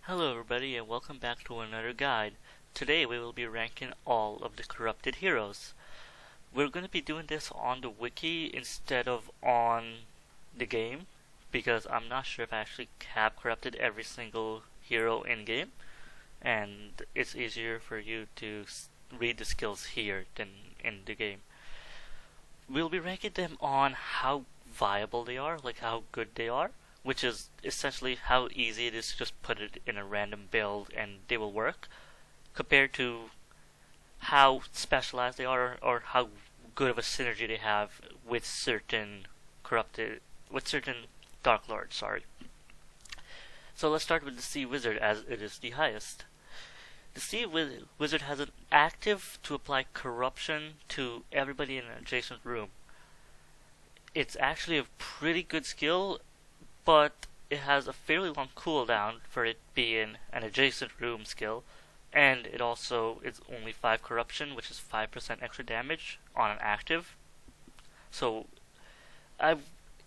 Hello everybody and welcome back to another guide. Today we will be ranking all of the corrupted heroes. We're going to be doing this on the wiki instead of on the game because I'm not sure if I actually have corrupted every single hero in game, and it's easier for you to read the skills here than in the game. We'll be ranking them on how viable they are, like how good they are, which is essentially how easy it is to just put it in a random build and they will work, compared to how specialized they are or how good of a synergy they have with certain Dark Lords. So let's start with the Sea Wizard, as it is the highest. The Sea Wizard has an active to apply corruption to everybody in an adjacent room. It's actually a pretty good skill, but it has a fairly long cooldown for it being an adjacent room skill, and it also is only 5 corruption, which is 5% extra damage on an active. So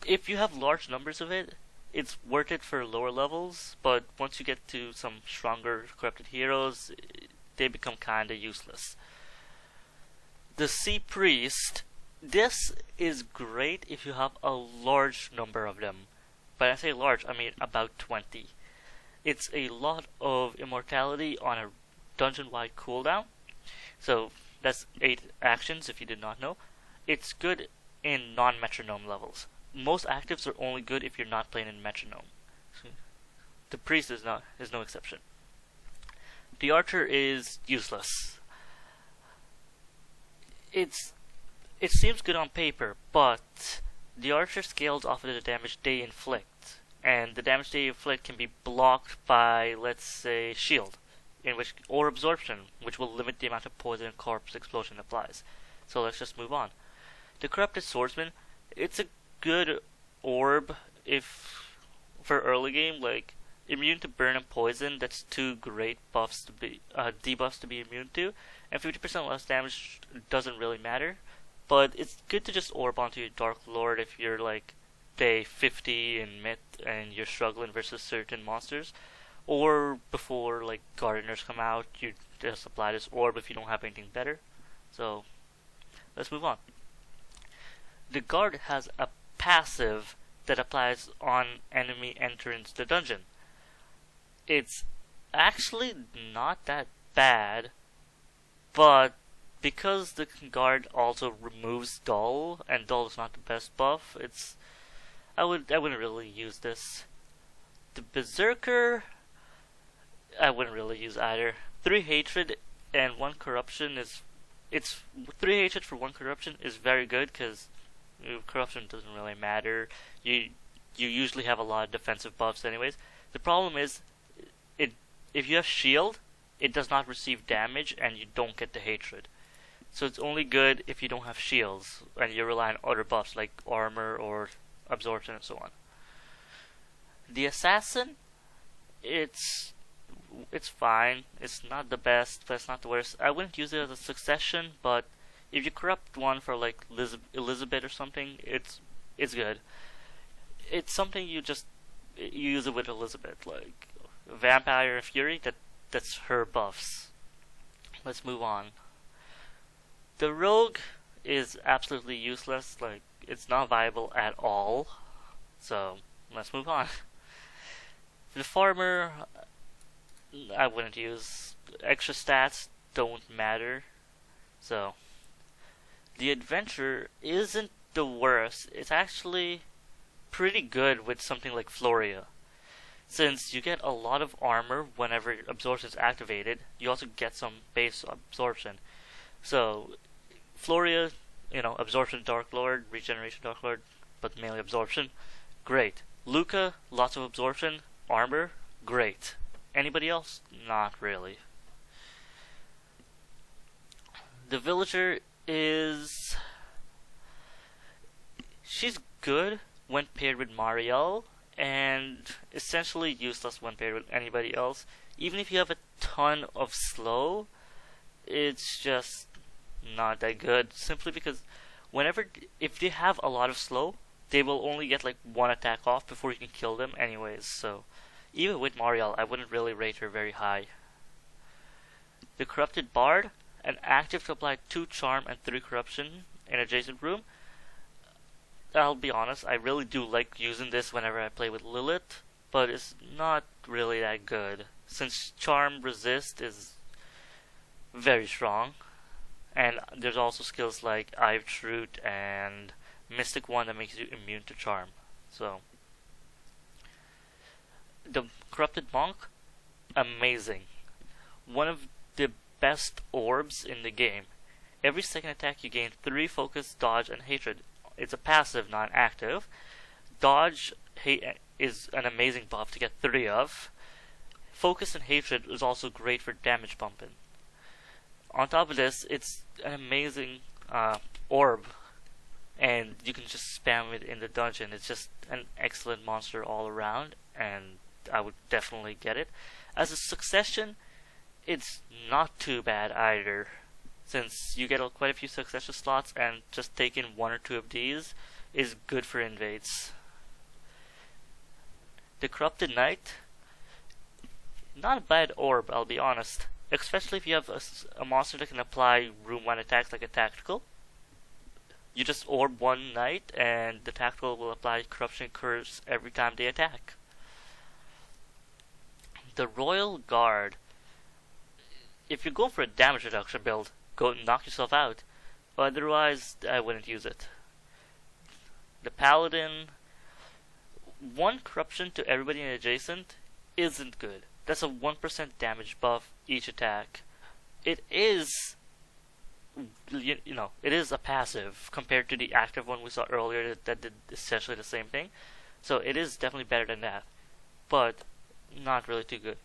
if you have large numbers of it, it's worth it for lower levels, but once you get to some stronger corrupted heroes, they become kinda useless. The Sea Priest, this is great if you have a large number of them. But I say large, I mean about 20. It's a lot of immortality on a dungeon-wide cooldown. So that's 8 actions if you did not know. It's good in non-metronome levels. Most actives are only good if you're not playing in metronome. The priest is no exception. The archer is useless. It seems good on paper, but the archer scales off of the damage they inflict, and the damage they inflict can be blocked by, let's say, shield, or absorption, which will limit the amount of poison corpse explosion applies. So let's just move on. The corrupted swordsman, it's a good orb for early game, like immune to burn and poison. That's 2 great buffs to be debuffs to be immune to, and 50% less damage doesn't really matter. But it's good to just orb onto your Dark Lord if you're like day 50 in Myth and you're struggling versus certain monsters. Or before like Gardeners come out, you just apply this orb if you don't have anything better. So let's move on. The Guard has a passive that applies on enemy entrance to the dungeon. It's actually not that bad, but because the Guard also removes Dull, and Dull is not the best buff, I wouldn't really use this. The Berserker, I wouldn't really use either. 3 hatred and 1 corruption is 3 hatred for 1 corruption is very good because corruption doesn't really matter. You usually have a lot of defensive buffs anyways. The problem is if you have shield, it does not receive damage and you don't get the hatred. So it's only good if you don't have shields and you rely on other buffs like armor or absorption and so on. The assassin, it's fine. It's not the best, but it's not the worst. I wouldn't use it as a succession, but if you corrupt one for like Elizabeth or something, it's good. It's something you use it with Elizabeth, like Vampire and Fury. That's her buffs. Let's move on. The Rogue is absolutely useless, like, it's not viable at all. So, let's move on. The Farmer, I wouldn't use. Extra stats don't matter. So, the Adventurer isn't the worst. It's actually pretty good with something like Floria. Since you get a lot of armor whenever absorption is activated, you also get some base absorption. So, Floria, absorption Dark Lord, regeneration Dark Lord, but mainly absorption, great. Luca, lots of absorption, armor, great. Anybody else? Not really. The Villager she's good when paired with Marielle, and essentially useless when paired with anybody else. Even if you have a ton of slow, it's just not that good, simply because if they have a lot of slow, they will only get like 1 attack off before you can kill them anyways. So Even with Mariel, I wouldn't really rate her very high. The Corrupted Bard, an active to apply 2 charm and 3 corruption in adjacent room. I'll be honest, I really do like using this whenever I play with Lilith, but it's not really that good, since charm resist is very strong, and there's also skills like Eye of Truth and Mystic One that makes you immune to charm. So the Corrupted Monk, amazing. One of the best orbs in the game. Every second attack you gain 3 focus, dodge, and hatred. It's a passive, not active. Dodge is an amazing buff to get 3 of. Focus and hatred is also great for damage bumping. On top of this, it's an amazing orb, and you can just spam it in the dungeon. It's just an excellent monster all around, and I would definitely get it. As a succession, it's not too bad either, since you get quite a few succession slots, and just taking 1 or 2 of these is good for invades. The Corrupted Knight, not a bad orb, I'll be honest. Especially if you have a monster that can apply room 1 attacks like a tactical. You just orb 1 knight, and the tactical will apply corruption curse every time they attack. The Royal Guard, if you're going for a damage reduction build, go knock yourself out. Otherwise, I wouldn't use it. The Paladin, 1 corruption to everybody in adjacent isn't good. That's a 1% damage buff each attack. It is, it is a passive compared to the active one we saw earlier that did essentially the same thing. So it is definitely better than that, but not really too good.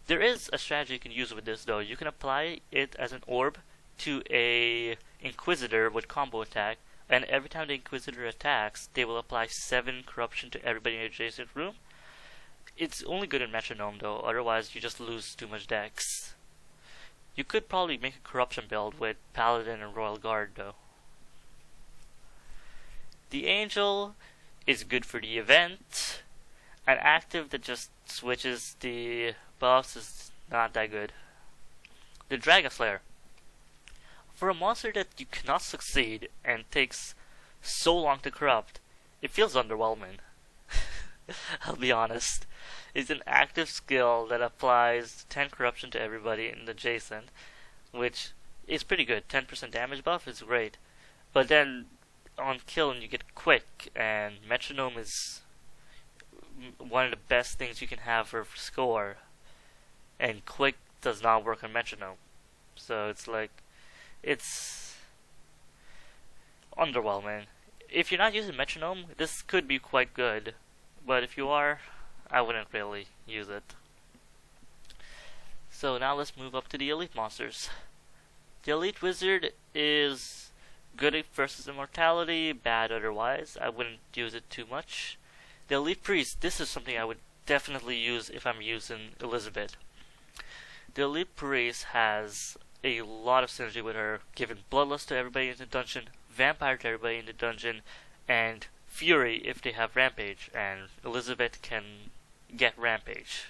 There is a strategy you can use with this though. You can apply it as an orb to a Inquisitor with combo attack, and every time the Inquisitor attacks, they will apply 7 corruption to everybody in the adjacent room. It's only good in Metronome though, otherwise you just lose too much dex. You could probably make a corruption build with Paladin and Royal Guard though. The Angel is good for the event. An active that just switches the buffs is not that good. The Dragonflare, for a monster that you cannot succeed and takes so long to corrupt, it feels underwhelming. I'll be honest. It's an active skill that applies 10 corruption to everybody in the adjacent, which is pretty good. 10% damage buff is great. But then on kill you get quick, and Metronome is one of the best things you can have for score. And quick does not work on Metronome. So it's underwhelming. If you're not using Metronome, this could be quite good. But if you are, I wouldn't really use it. So now let's move up to the Elite monsters. The Elite Wizard is good versus Immortality, bad otherwise. I wouldn't use it too much. The Elite Priest, this is something I would definitely use if I'm using Elizabeth. The Elite Priest has a lot of synergy with her, giving Bloodlust to everybody in the dungeon, Vampire to everybody in the dungeon, and Fury if they have Rampage, and Elizabeth can get Rampage.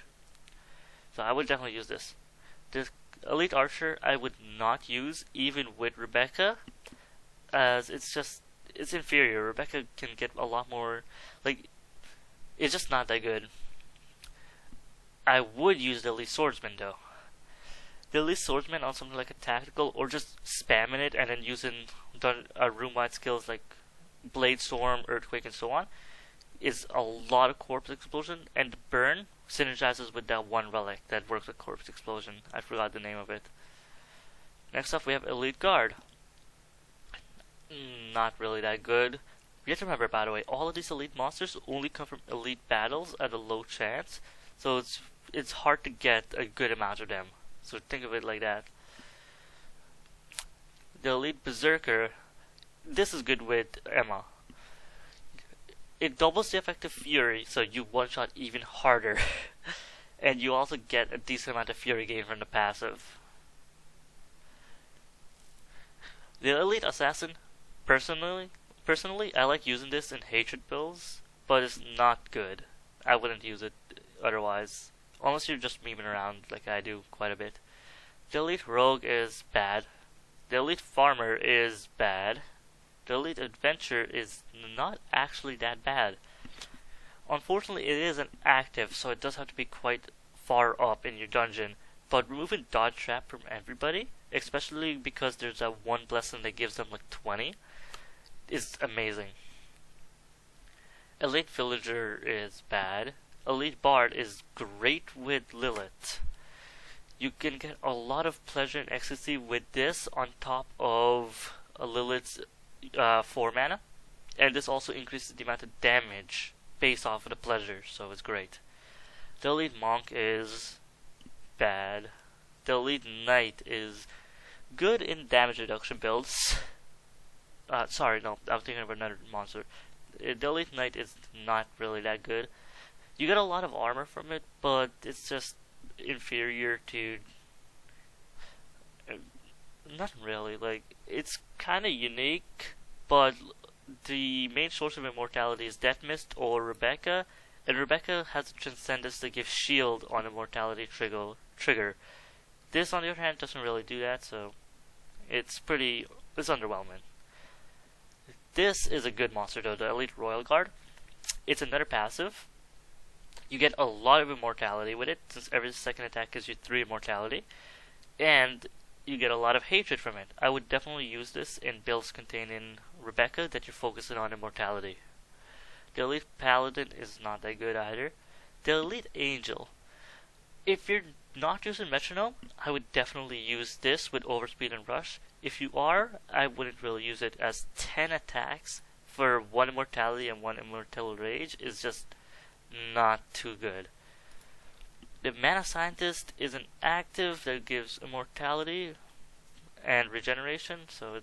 So I would definitely use this. The Elite Archer I would not use even with Rebecca, as it's inferior. Rebecca can get a lot more, it's just not that good. I would use the Elite Swordsman though. The Elite Swordsman on something like a tactical, or just spamming it and then using room-wide skills like Blade Storm, Earthquake, and so on, is a lot of Corpse Explosion, and the burn synergizes with that one relic that works with Corpse Explosion. I forgot the name of it. Next up we have Elite Guard. Not really that good. You have to remember, by the way, all of these elite monsters only come from elite battles at a low chance, so it's hard to get a good amount of them. So think of it like that. The Elite Berserker, this is good with Emma. It doubles the effect of Fury, so you one-shot even harder. And you also get a decent amount of Fury gain from the passive. The Elite Assassin, personally, I like using this in Hatred builds, but it's not good. I wouldn't use it. otherwise, unless you're just memeing around like I do quite a bit. The Elite Rogue is bad. The Elite Farmer is bad. The Elite Adventurer is not actually that bad. Unfortunately, it isn't active, so it does have to be quite far up in your dungeon. But removing Dodge Trap from everybody, especially because there's that one blessing that gives them like 20, is amazing. Elite Villager is bad. Elite Bard is great with Lilith. You can get a lot of pleasure and ecstasy with this on top of Lilith's 4 mana. And this also increases the amount of damage based off of the pleasure, so it's great. The Elite Monk is bad. The Elite Knight is good in damage reduction builds. Sorry, no, I was thinking of another monster. The Elite Knight is not really that good. You get a lot of armor from it, but it's just inferior to... not really, like, it's kind of unique, but the main source of immortality is Death Mist or Rebecca, and Rebecca has a Transcendence that gives shield on immortality trigger. This, on the other hand, doesn't really do that, so it's underwhelming. This is a good monster though, the Elite Royal Guard. It's another passive. You get a lot of immortality with it, since every second attack gives you 3 immortality, and you get a lot of hatred from it. I would definitely use this in builds containing Rebecca that you're focusing on immortality. The Elite Paladin is not that good either. The Elite Angel. If you're not using Metronome, I would definitely use this with Overspeed and Rush. If you are, I wouldn't really use it, as 10 attacks for 1 immortality and 1 immortal rage is just not too good. The Mana Scientist is an active that gives immortality and regeneration, so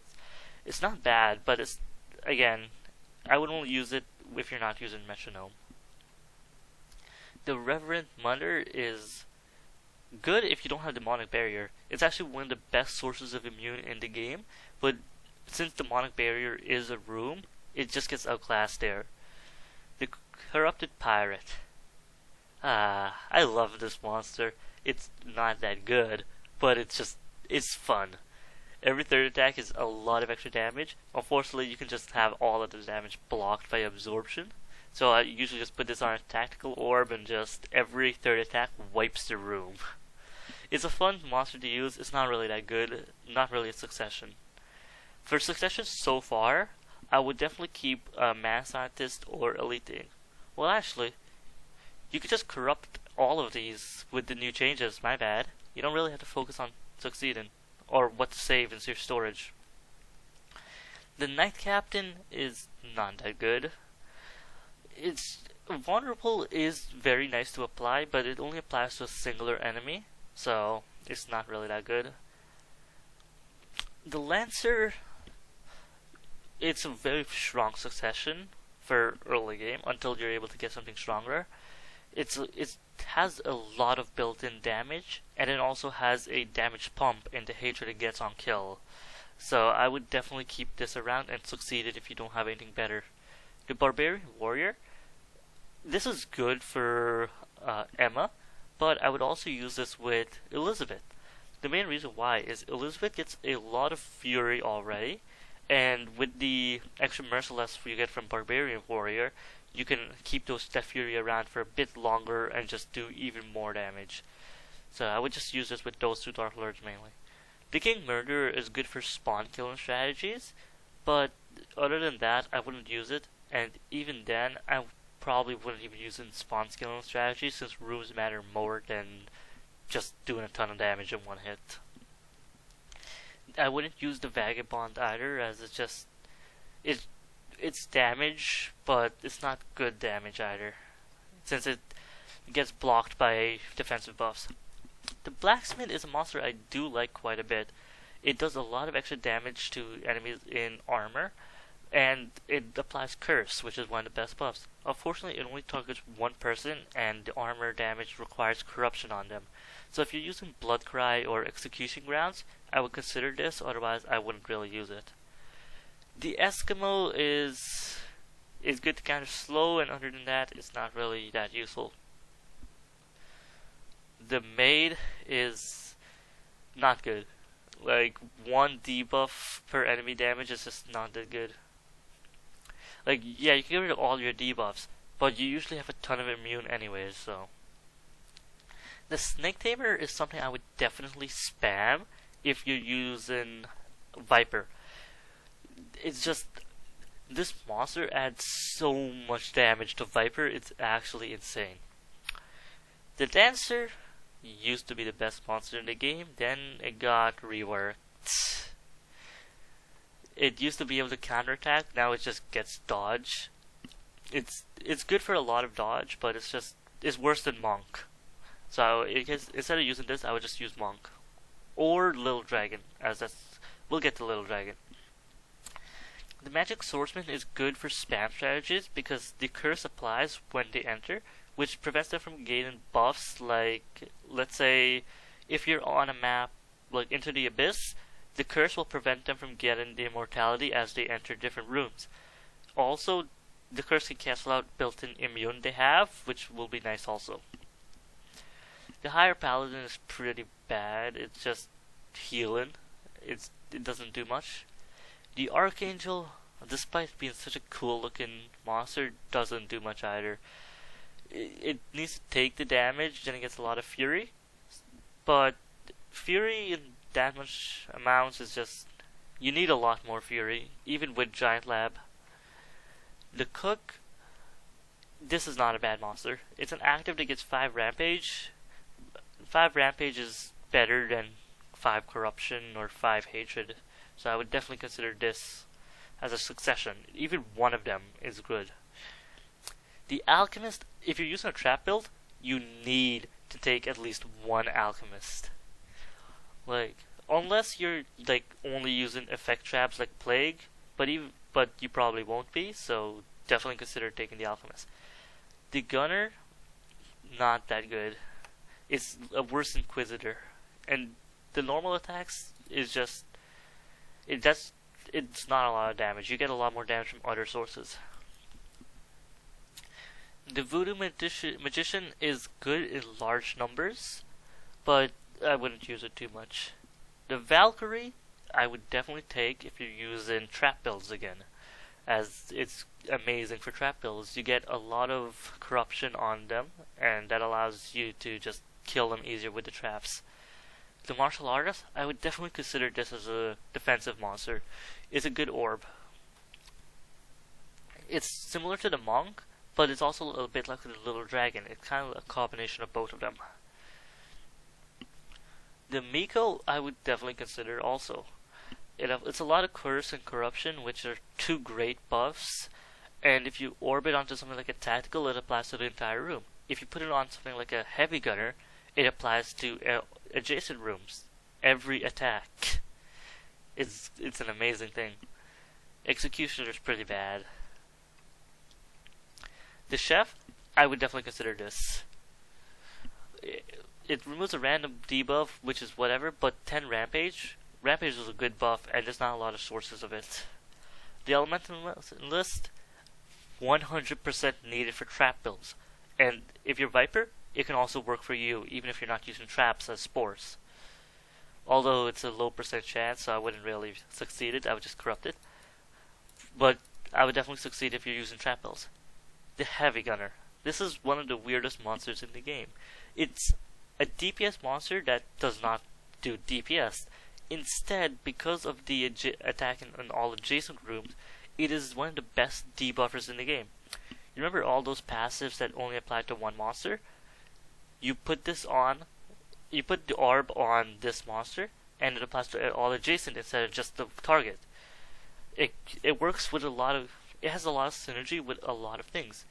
it's not bad, but it's, again, I would only use it if you're not using Metronome. The Reverend Mother is good if you don't have Demonic Barrier. It's actually one of the best sources of immune in the game, but since Demonic Barrier is a room, it just gets outclassed there. The Corrupted Pirate. I love this monster. It's not that good, but it's fun. Every third attack is a lot of extra damage. Unfortunately, you can just have all of the damage blocked by absorption. So I usually just put this on a tactical orb and just every third attack wipes the room. It's a fun monster to use. It's not really that good. Not really a Succession. For Succession so far, I would definitely keep Mana Scientist or Elite. Well, actually, you could just corrupt all of these with the new changes. My bad. You don't really have to focus on succeeding or what to save in your storage. The Knight Captain is not that good. It's vulnerable is very nice to apply, but it only applies to a singular enemy, so it's not really that good. The Lancer, it's a very strong Succession for early game until you're able to get something stronger. It has a lot of built-in damage, and it also has a damage pump in the hatred it gets on kill. So I would definitely keep this around and succeed it if you don't have anything better. The Barbarian Warrior, this is good for Emma, but I would also use this with Elizabeth. The main reason why is Elizabeth gets a lot of fury already, and with the extra merciless you get from Barbarian Warrior, you can keep that fury around for a bit longer and just do even more damage. So I would just use this with those 2 Dark Lords mainly. The King Murderer is good for spawn killing strategies, but other than that, I wouldn't use it, and even then, I probably wouldn't even use it in spawn killing strategies since rooms matter more than just doing a ton of damage in one hit. I wouldn't use the Vagabond either, as it's damage, but it's not good damage either, since it gets blocked by defensive buffs. The Blacksmith is a monster I do like quite a bit. It does a lot of extra damage to enemies in armor, and it applies Curse, which is one of the best buffs. Unfortunately, it only targets one person, and the armor damage requires Corruption on them. So if you're using Bloodcry or Execution Grounds, I would consider this, otherwise I wouldn't really use it. The Eskimo is good to counter slow, and other than that, it's not really that useful. The maid is not good. Like, one debuff per enemy damage is just not that good. Like, yeah, you can get rid of all your debuffs, but you usually have a ton of immune anyways, so. The Snake Tamer is something I would definitely spam if you're using Viper. It's just, this monster adds so much damage to Viper, it's actually insane. The Dancer used to be the best monster in the game, then it got reworked. It used to be able to counterattack, now it just gets dodge. It's good for a lot of dodge, but it's worse than Monk. So instead of using this, I would just use Monk. Or Little Dragon, we'll get to Little Dragon. The Magic Swordsman is good for spam strategies because the curse applies when they enter, which prevents them from gaining buffs. Like, let's say, if you're on a map like Into the Abyss, the curse will prevent them from getting the immortality as they enter different rooms. Also, the curse can cancel out built-in immune they have, which will be nice also. The higher Paladin is pretty bad. It's just healing. It doesn't do much. The Archangel, despite being such a cool-looking monster, doesn't do much either. It needs to take the damage, then it gets a lot of Fury. But Fury in that much amounts is just... You need a lot more Fury, even with Giant Lab. The Cook, this is not a bad monster. It's an active that gets 5 Rampage. 5 Rampage is better than 5 Corruption or 5 Hatred. So I would definitely consider this as a succession. Even one of them is good. The Alchemist, if you're using a trap build, you need to take at least one Alchemist. Like, unless you're like only using effect traps like Plague, but you probably won't be, so definitely consider taking the Alchemist. The Gunner, not that good. It's a worse Inquisitor, and the normal attacks is just it's not a lot of damage. You get a lot more damage from other sources. The Voodoo Magician is good in large numbers, but I wouldn't use it too much. The Valkyrie, I would definitely take if you're using trap builds again, as it's amazing for trap builds. You get a lot of corruption on them, and that allows you to just kill them easier with the traps. The Martial Artist, I would definitely consider this as a defensive monster. It's a good orb. It's similar to the Monk, but it's also a bit like the Little Dragon. It's kind of a combination of both of them. The Miko, I would definitely consider also. It's a lot of Curse and Corruption, which are 2 great buffs, and if you orbit onto something like a Tactical, it applies to the entire room. If you put it on something like a Heavy Gunner, it applies to adjacent rooms. Every attack. It's an amazing thing. Executioner is pretty bad. The Chef, I would definitely consider this. It removes a random debuff, which is whatever, but 10 Rampage. Rampage is a good buff, and there's not a lot of sources of it. The Elementalist, 100% needed for trap builds. And if you're Viper, it can also work for you, even if you're not using traps as spores. Although it's a low % chance, so I wouldn't really succeed it, I would just corrupt it. But I would definitely succeed if you're using trap builds. The Heavy Gunner. This is one of the weirdest monsters in the game. It's a DPS monster that does not do DPS. Instead, because of the attack in all adjacent rooms, it is one of the best debuffers in the game. You remember all those passives that only apply to one monster? You put this on, you put the orb on this monster, and it applies to all adjacent instead of just the target. It works with it has a lot of synergy with a lot of things.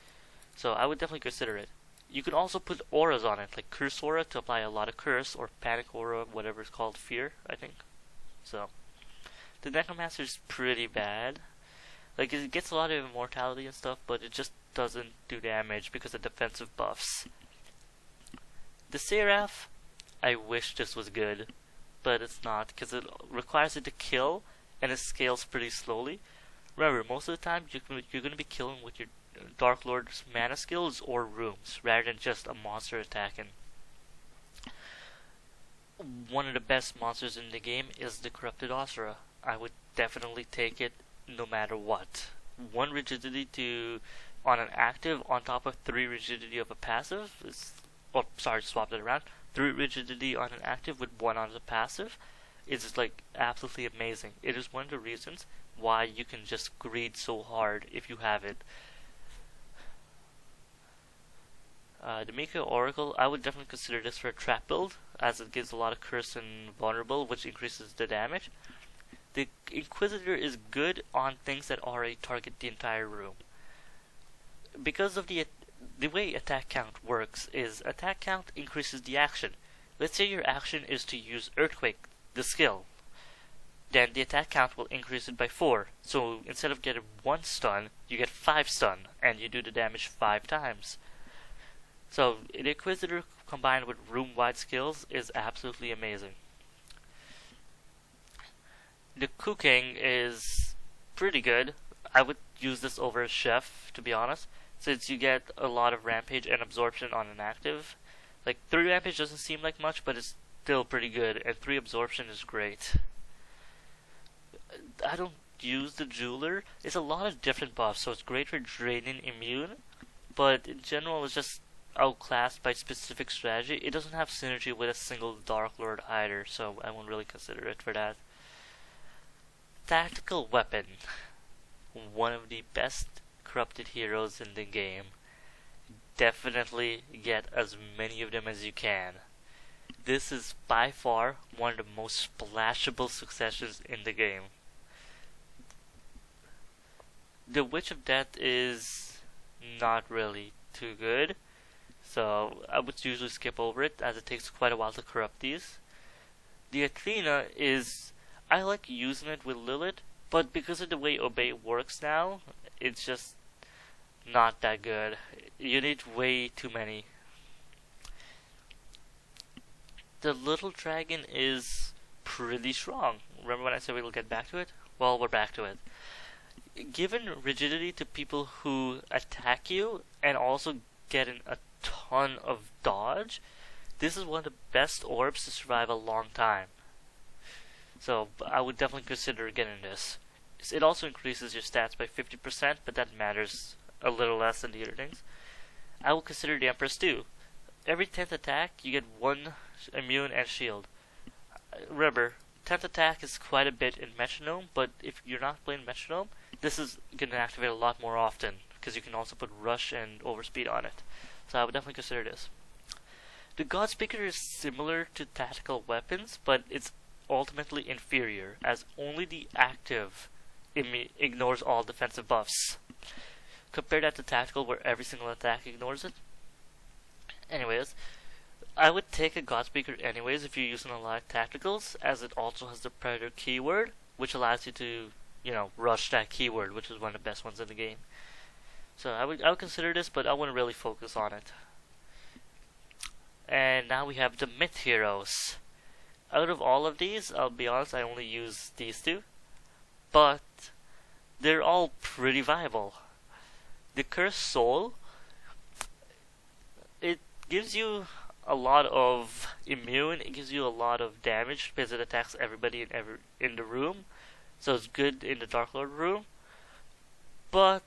So I would definitely consider it. You can also put auras on it, like Curse Aura to apply a lot of curse, or Panic Aura, whatever it's called, Fear, I think. So, the Necromancer is pretty bad. Like, it gets a lot of immortality and stuff, but it just doesn't do damage because of defensive buffs. The Seraph, I wish this was good, but it's not, because it requires it to kill, and it scales pretty slowly. Remember, most of the time, you're going to be killing with your Dark Lord's mana skills or rooms, rather than just a monster attacking. one of the best monsters in the game is the Corrupted Asura. I would definitely take it no matter what. 1 rigidity to on an active on top of 3 rigidity of a passive is, oh sorry, swapped it around. 3 rigidity on an active with 1 on the passive is like absolutely amazing. It is one of the reasons why you can just greed so hard if you have it. The Miko Oracle, I would definitely consider this for a trap build, as it gives a lot of curse and vulnerable, which increases the damage. The Inquisitor is good on things that already target the entire room. Because of the way attack count works is attack count increases the action. Let's say your action is to use Earthquake, the skill. Then the attack count will increase it by 4. So instead of getting 1 stun, you get 5 stun, and you do the damage 5 times. So the Inquisitor combined with room-wide skills is absolutely amazing. The cooking is pretty good. I would use this over a chef, to be honest, since you get a lot of rampage and absorption on an active. Like 3 rampage doesn't seem like much, but it's still pretty good, and 3 absorption is great. I don't use the jeweler. It's a lot of different buffs, so it's great for draining immune, but in general it's just outclassed by specific strategy. It doesn't have synergy with a single Dark Lord either, so I won't really consider it for that. Tactical weapon. One of the best corrupted heroes in the game. Definitely get as many of them as you can. This is by far one of the most splashable successions in the game. The Witch of Death is not really too good, so I would usually skip over it as it takes quite a while to corrupt these. The Athena is, I like using it with Lilith, but because of the way Obey works now, it's just not that good. You need way too many. The Little Dragon is pretty strong. Remember when I said we'll get back to it? Well, we're back to it. Given rigidity to people who attack you and also getting a ton of dodge, this is one of the best orbs to survive a long time. So I would definitely consider getting this. It also increases your stats by 50%, but that matters a little less than the other things. I will consider the Empress too. Every 10th attack, you get 1 immune and shield. Remember, 10th attack is quite a bit in Metronome, but if you're not playing Metronome, this is going to activate a lot more often, because you can also put Rush and Overspeed on it. So I would definitely consider this. The Godspeaker is similar to tactical weapons, but it's ultimately inferior, as only the active ignores all defensive buffs. Compare that to tactical, where every single attack ignores it. Anyways, I would take a Godspeaker anyways if you're using a lot of tacticals, as it also has the Predator keyword, which allows you to, rush that keyword, which is one of the best ones in the game. So I would consider this, but I wouldn't really focus on it. And now we have the Myth Heroes. Out of all of these, I'll be honest, I only use these 2. But they're all pretty viable. The Cursed Soul, it gives you a lot of immune, it gives you a lot of damage because it attacks everybody in the room. So it's good in the Dark Lord room. But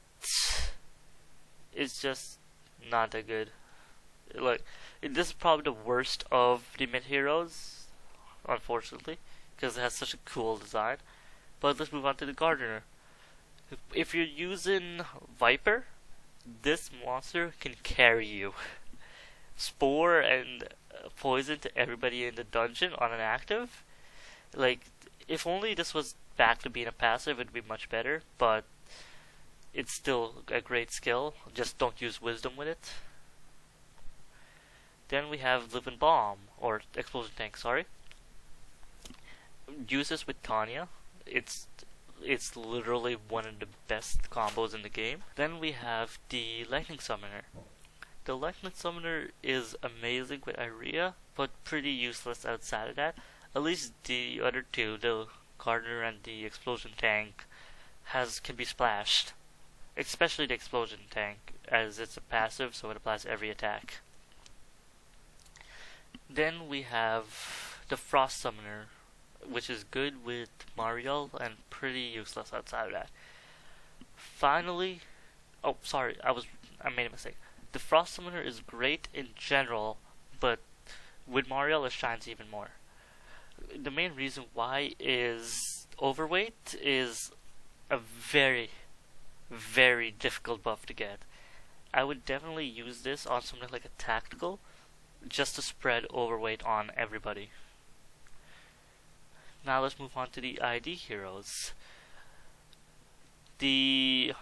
it's just not that good. Like, this is probably the worst of the Myth Heroes, unfortunately, because it has such a cool design. But let's move on to the Gardener. If you're using Viper, this monster can carry you. Spore and poison to everybody in the dungeon on an active. Like, if only this was back to being a passive, it'd be much better, but it's still a great skill. Just don't use Wisdom with it. Then we have Living Bomb, or Explosion Tank, sorry. Use this with Tanya. It's literally one of the best combos in the game. Then we have the Lightning Summoner. The Lightning Summoner is amazing with Irea, but pretty useless outside of that. At least the other 2, the Gardener and the Explosion Tank, can be splashed. Especially the Explosion Tank, as it's a passive, so it applies to every attack. Then we have the Frost Summoner, which is good with Mariel and pretty useless outside of that. Finally, oh sorry, I made a mistake. The Frost Summoner is great in general, but with Mariel it shines even more. The main reason why is overweight is a very, very difficult buff to get. I would definitely use this on something like a tactical, just to spread overweight on everybody. Now let's move on to the ID heroes. I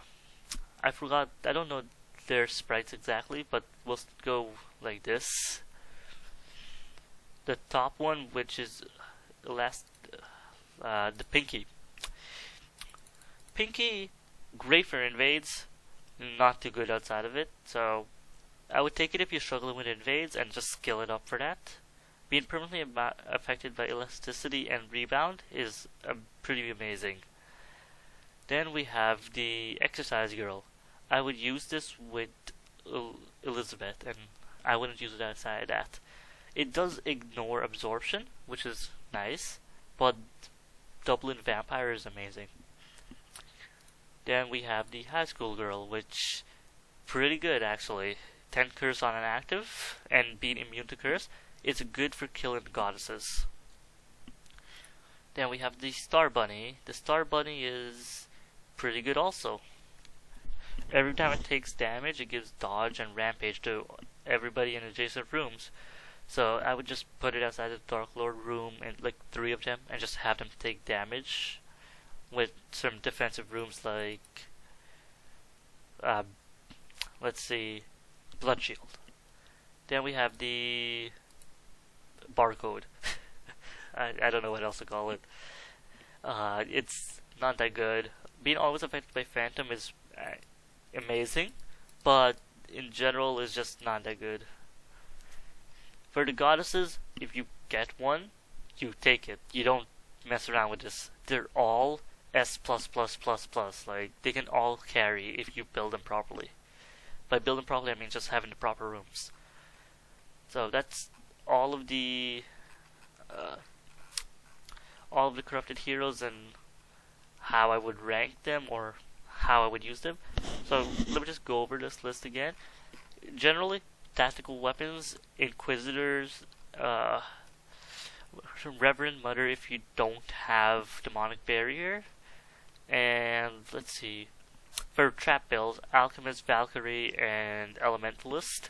don't know their sprites exactly, but we'll go like this. The top one, which is the Pinky. Pinky, great for invades, not too good outside of it, so I would take it if you're struggling with invades and just skill it up for that. Being permanently affected by elasticity and rebound is pretty amazing. Then we have the Exercise Girl. I would use this with Elizabeth, and I wouldn't use it outside of that. It does ignore absorption, which is nice, but doubling Vampire is amazing. Then we have the High School Girl, which pretty good actually. 10 curse on an active, and being immune to curse. It's good for killing goddesses. Then we have the Star Bunny. The Star Bunny is pretty good also. Every time it takes damage, it gives dodge and rampage to everybody in adjacent rooms. So I would just put it outside the Dark Lord room, and like 3 of them, and just have them take damage with some defensive rooms like, let's see, Blood Shield. Then we have the Barcode. I don't know what else to call it. It's not that good. Being always affected by Phantom is amazing, but in general is just not that good. For the goddesses, if you get one, you take it. You don't mess around with this. They're all S++++. Like, they can all carry if you build them properly. By building properly, I mean just having the proper rooms. So that's all of the corrupted heroes and how I would rank them or how I would use them. So let me just go over this list again. Generally, tactical weapons, Inquisitors, Reverend Mother if you don't have Demonic Barrier, and let's see, for trap builds, Alchemist, Valkyrie, and Elementalist.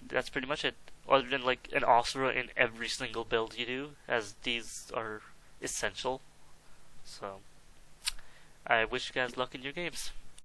That's pretty much it. Other than like an Asura in every single build you do, as these are essential. So, I wish you guys luck in your games.